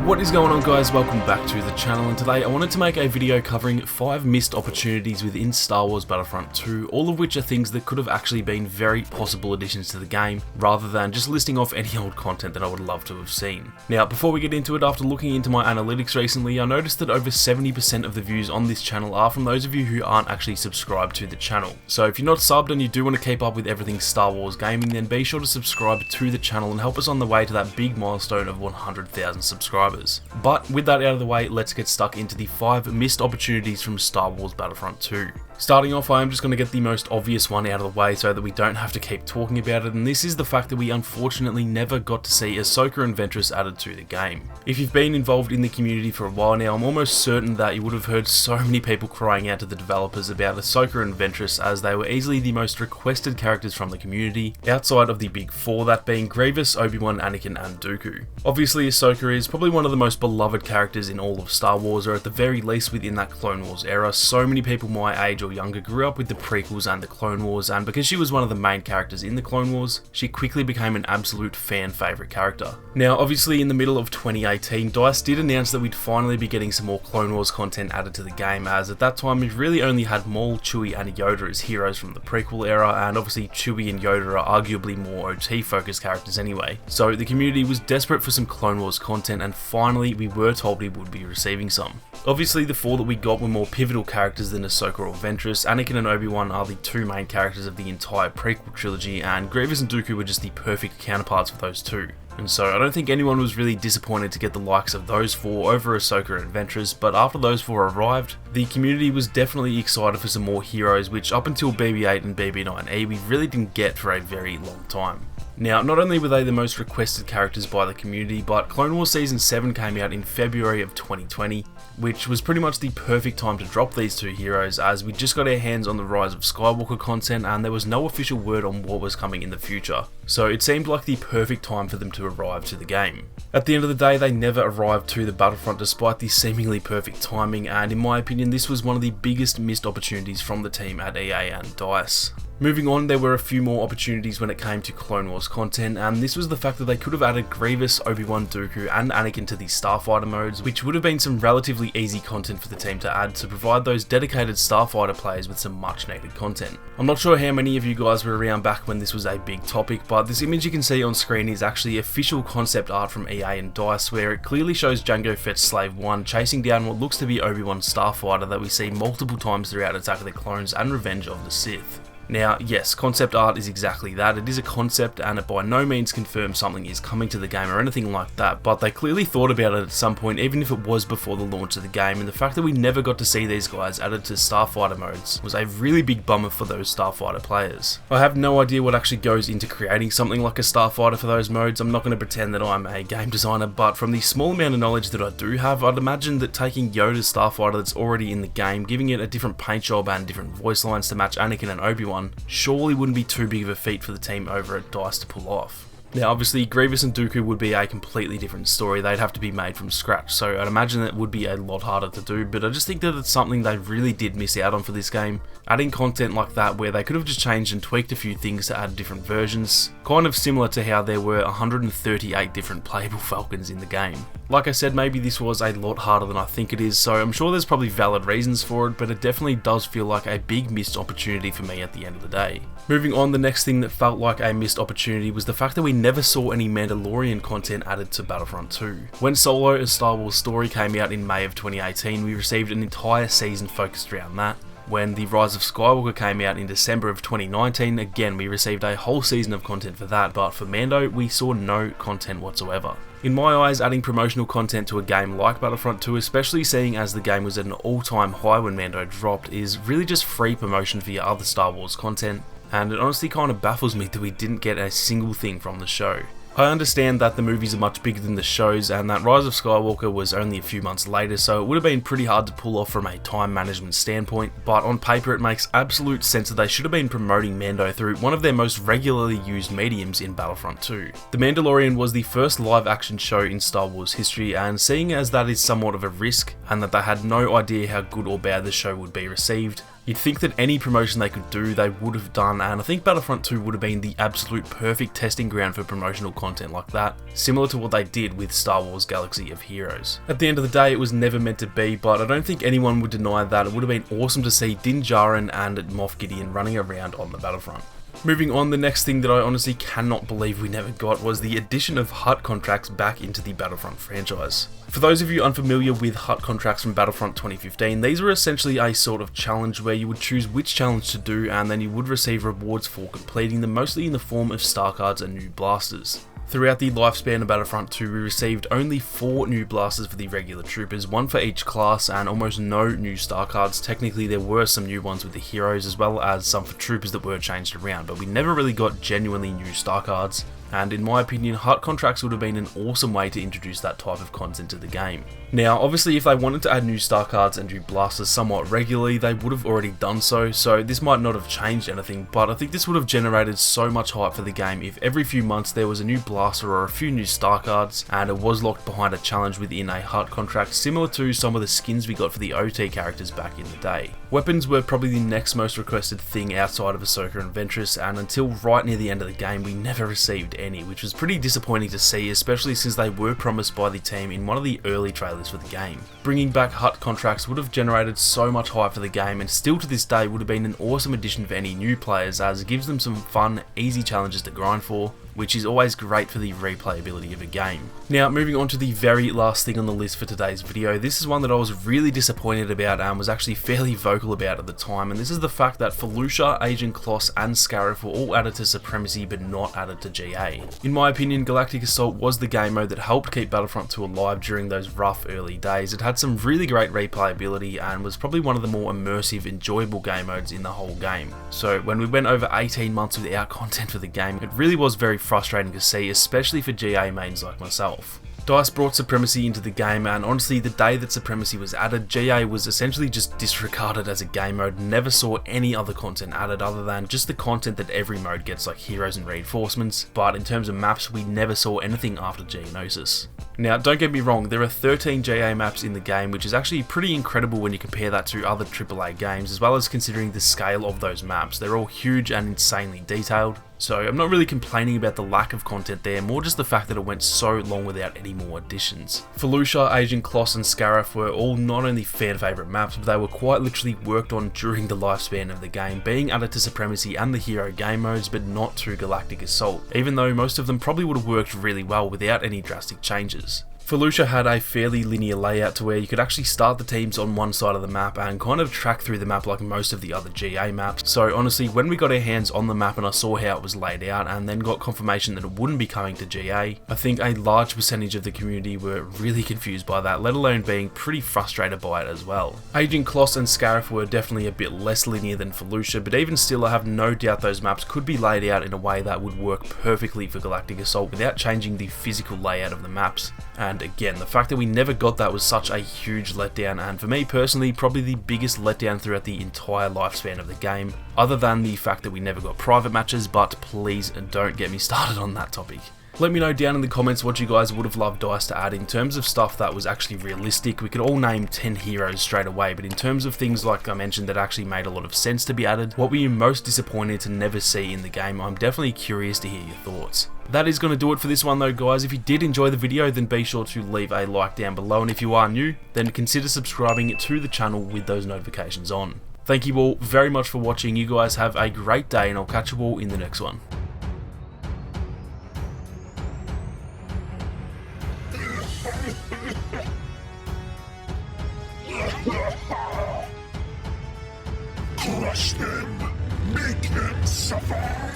What is going on, guys? Welcome back to the channel, and today I wanted to make a video covering 5 missed opportunities within Star Wars Battlefront 2, all of which are things that could have actually been very possible additions to the game, rather than just listing off any old content that I would love to have seen. Now, before we get into it, after looking into my analytics recently, I noticed that over 70% of the views on this channel are from those of you who aren't actually subscribed to the channel. So if you're not subbed and you do want to keep up with everything Star Wars gaming, then be sure to subscribe to the channel and help us on the way to that big milestone of 100,000 subscribers. But with that out of the way, let's get stuck into the 5 missed opportunities from Star Wars Battlefront 2. Starting off, I am just going to get the most obvious one out of the way so that we don't have to keep talking about it, and this is the fact that we unfortunately never got to see AHSOKA and VENTRESS added to the game. If you've been involved in the community for a while now, I'm almost certain that you would have heard so many people crying out to the developers about AHSOKA and VENTRESS, as they were easily the most requested characters from the community, outside of the big 4, that being Grievous, Obi-Wan, Anakin and Dooku. Obviously, AHSOKA is probably one of the most beloved characters in all of Star Wars, or at the very least within that Clone Wars era. So many people my age or younger grew up with the prequels and the Clone Wars, and because she was one of the main characters in the Clone Wars, she quickly became an absolute fan favourite character. Now, obviously in the middle of 2018, DICE did announce that we'd finally be getting some more Clone Wars content added to the game, as at that time we really only had Maul, Chewie and Yoda as heroes from the prequel era, and obviously Chewie and Yoda are arguably more OT focused characters anyway. So the community was desperate for some Clone Wars content, and finally we were told we would be receiving some. Obviously the 4 that we got were more pivotal characters than AHSOKA or VENTRESS. Anakin and Obi-Wan are the 2 main characters of the entire prequel trilogy, and Grievous and Dooku were just the perfect counterparts for those 2. And so I don't think anyone was really disappointed to get the likes of those 4 over AHSOKA and VENTRESS, but after those 4 arrived, the community was definitely excited for some more heroes, which up until BB-8 and BB-9E we really didn't get for a very long time. Now, not only were they the most requested characters by the community, but Clone Wars Season 7 came out in February of 2020, which was pretty much the perfect time to drop these 2 heroes, as we just got our hands on the Rise of Skywalker content and there was no official word on what was coming in the future. So it seemed like the perfect time for them to arrive to the game. At the end of the day, they never arrived to the Battlefront despite the seemingly perfect timing, and in my opinion this was one of the biggest missed opportunities from the team at EA and DICE. Moving on, there were a few more opportunities when it came to Clone Wars content, and this was the fact that they could have added Grievous, Obi-Wan, Dooku and Anakin to the Starfighter modes, which would have been some relatively easy content for the team to add to provide those dedicated Starfighter players with some much needed content. I'm not sure how many of you guys were around back when this was a big topic, but this image you can see on screen is actually official concept art from EA and DICE, where it clearly shows Jango Fett's Slave 1 chasing down what looks to be Obi-Wan's Starfighter that we see multiple times throughout Attack of the Clones and Revenge of the Sith. Now, yes, concept art is exactly that. It is a concept and it by no means confirms something is coming to the game or anything like that, but they clearly thought about it at some point, even if it was before the launch of the game, and the fact that we never got to see these guys added to Starfighter modes was a really big bummer for those Starfighter players. I have no idea what actually goes into creating something like a Starfighter for those modes. I'm not going to pretend that I'm a game designer, but from the small amount of knowledge that I do have, I'd imagine that taking Yoda's Starfighter that's already in the game, giving it a different paint job and different voice lines to match Anakin and Obi-Wan, surely wouldn't be too big of a feat for the team over at DICE to pull off. Now obviously Grievous and Dooku would be a completely different story. They'd have to be made from scratch, so I'd imagine it would be a lot harder to do, but I just think that it's something they really did miss out on for this game. Adding content like that where they could have just changed and tweaked a few things to add different versions, kind of similar to how there were 138 different playable Falcons in the game. Like I said, maybe this was a lot harder than I think it is, so I'm sure there's probably valid reasons for it, but it definitely does feel like a big missed opportunity for me at the end of the day. Moving on, the next thing that felt like a missed opportunity was the fact that we never saw any Mandalorian content added to Battlefront 2. When Solo: A Star Wars Story came out in May of 2018, we received an entire season focused around that. When The Rise of Skywalker came out in December of 2019, again we received a whole season of content for that, but for Mando we saw no content whatsoever. In my eyes, adding promotional content to a game like Battlefront 2, especially seeing as the game was at an all-time high when Mando dropped, is really just free promotion for your other Star Wars content, and it honestly kind of baffles me that we didn't get a single thing from the show. I understand that the movies are much bigger than the shows, and that Rise of Skywalker was only a few months later, so it would have been pretty hard to pull off from a time management standpoint, but on paper it makes absolute sense that they should have been promoting Mando through one of their most regularly used mediums in Battlefront 2. The Mandalorian was the first live action show in Star Wars history, and seeing as that is somewhat of a risk, and that they had no idea how good or bad the show would be received, You'd think that any promotion they could do, they would have done, and I think Battlefront 2 would have been the absolute perfect testing ground for promotional content like that, similar to what they did with Star Wars Galaxy of Heroes. At the end of the day, it was never meant to be, but I don't think anyone would deny that it would have been awesome to see Din Djarin and Moff Gideon running around on the Battlefront. Moving on, the next thing that I honestly cannot believe we never got was the addition of HUTT contracts back into the Battlefront franchise. For those of you unfamiliar with HUTT contracts from Battlefront 2015, these were essentially a sort of challenge where you would choose which challenge to do and then you would receive rewards for completing them, mostly in the form of star cards and new blasters. Throughout the lifespan of Battlefront 2, we received only 4 new blasters for the regular troopers, 1 for each class, and almost no new star cards. Technically there were some new ones with the heroes as well as some for troopers that were changed around, but we never really got genuinely new star cards. And in my opinion, HUTT contracts would have been an awesome way to introduce that type of content to the game. Now, obviously if they wanted to add new star cards and new blasters somewhat regularly, they would have already done so this might not have changed anything, but I think this would have generated so much hype for the game if every few months there was a new blaster or a few new star cards, and it was locked behind a challenge within a HUTT contract, similar to some of the skins we got for the OT characters back in the day. Weapons were probably the next most requested thing outside of AHSOKA and VENTRESS, and until right near the end of the game we never received any, which was pretty disappointing to see, especially since they were promised by the team in one of the early trailers for the game. Bringing back HUTT contracts would have generated so much hype for the game, and still to this day would have been an awesome addition for any new players, as it gives them some fun, easy challenges to grind for, which is always great for the replayability of a game. Now, moving on to the very last thing on the list for today's video, this is one that I was really disappointed about and was actually fairly vocal about at the time, and this is the fact that Felucia, Agent Kloss and Scarif were all added to Supremacy but not added to GA. In my opinion, Galactic Assault was the game mode that helped keep Battlefront 2 alive during those rough early days. It had some really great replayability and was probably one of the more immersive, enjoyable game modes in the whole game. So when we went over 18 months without content for the game, it really was very frustrating to see, especially for GA mains like myself. DICE brought Supremacy into the game, and honestly the day that Supremacy was added, GA was essentially just disregarded as a game mode, never saw any other content added other than just the content that every mode gets, like heroes and reinforcements, but in terms of maps we never saw anything after Geonosis. Now, don't get me wrong, there are 13 GA maps in the game, which is actually pretty incredible when you compare that to other AAA games, as well as considering the scale of those maps. They're all huge and insanely detailed, so I'm not really complaining about the lack of content there, more just the fact that it went so long without any more additions. Felucia, Agent Kloss and Scarif were all not only fan favourite maps, but they were quite literally worked on during the lifespan of the game, being added to Supremacy and the hero game modes, but not to Galactic Assault, even though most of them probably would have worked really well without any drastic changes. Felucia had a fairly linear layout to where you could actually start the teams on one side of the map and kind of track through the map like most of the other GA maps. So honestly, when we got our hands on the map and I saw how it was laid out and then got confirmation that it wouldn't be coming to GA, I think a large percentage of the community were really confused by that, let alone being pretty frustrated by it as well. Agent Kloss and Scarif were definitely a bit less linear than Felucia, but even still I have no doubt those maps could be laid out in a way that would work perfectly for Galactic Assault without changing the physical layout of the maps. And again, the fact that we never got that was such a huge letdown, and for me personally, probably the biggest letdown throughout the entire lifespan of the game, other than the fact that we never got private matches, but please don't get me started on that topic. Let me know down in the comments what you guys would have loved DICE to add in terms of stuff that was actually realistic. We could all name 10 heroes straight away, but in terms of things like I mentioned that actually made a lot of sense to be added, what were you most disappointed to never see in the game? I'm definitely curious to hear your thoughts. That is going to do it for this one though, guys. If you did enjoy the video, then be sure to leave a like down below, and if you are new, then consider subscribing to the channel with those notifications on. Thank you all very much for watching. You guys have a great day, and I'll catch you all in the next one. Crush them! Make them suffer!